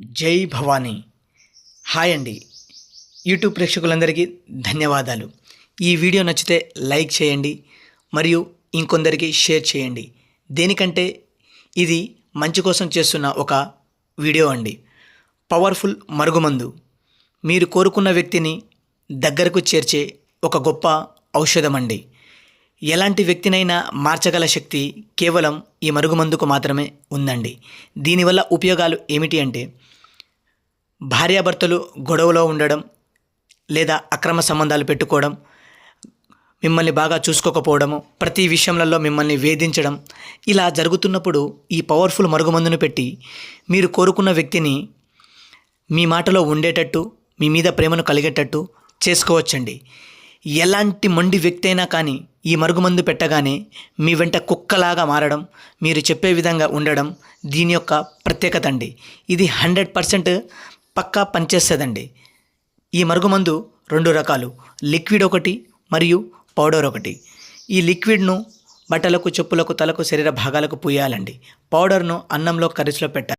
జై భవానీ. హాయ్ అండి. యూట్యూబ్ ప్రేక్షకులందరికీ ధన్యవాదాలు. ఈ వీడియో నచ్చితే లైక్ చేయండి మరియు ఇంకొందరికి షేర్ చేయండి. దేనికంటే ఇది మంచి కోసం చేస్తున్న ఒక వీడియో అండి. పవర్ఫుల్ మరుగుమందు మీరు కోరుకున్న వ్యక్తిని దగ్గరకు చేర్చే ఒక గొప్ప ఔషధం అండి. ఎలాంటి వ్యక్తినైనా మార్చగల శక్తి కేవలం ఈ మరుగుమందుకు మాత్రమే ఉందండి. దీనివల్ల ఉపయోగాలు ఏమిటి అంటే, భార్యాభర్తలు గొడవలో ఉండడం లేదా అక్రమ సంబంధాలు పెట్టుకోవడం, మిమ్మల్ని బాగా చూసుకోకపోవడము, ప్రతి విషయంలో మిమ్మల్ని వేధించడం, ఇలా జరుగుతున్నప్పుడు ఈ పవర్ఫుల్ మరుగుమందును పెట్టి మీరు కోరుకున్న వ్యక్తిని మీ మాటలో ఉండేటట్టు, మీ మీద ప్రేమను కలిగేటట్టు చేసుకోవచ్చండి. ఎలాంటి మొండి వ్యక్తి అయినా కానీ ఈ మరుగుమందు పెట్టగానే మీ వెంట కుక్కలాగా మారడం, మీరు చెప్పే విధంగా ఉండడం దీని యొక్క ప్రత్యేకత అండి. ఇది 100% పక్కా పనిచేస్తుందండి. ఈ మరుగుమందు 2 రకాలు, లిక్విడ్ ఒకటి మరియు పౌడర్ ఒకటి. ఈ లిక్విడ్ను బట్టలకు, చెప్పులకు, తలకు, శరీర భాగాలకు పూయాలండి. పౌడర్ను అన్నంలో, కర్రీస్లో పెట్టాలి.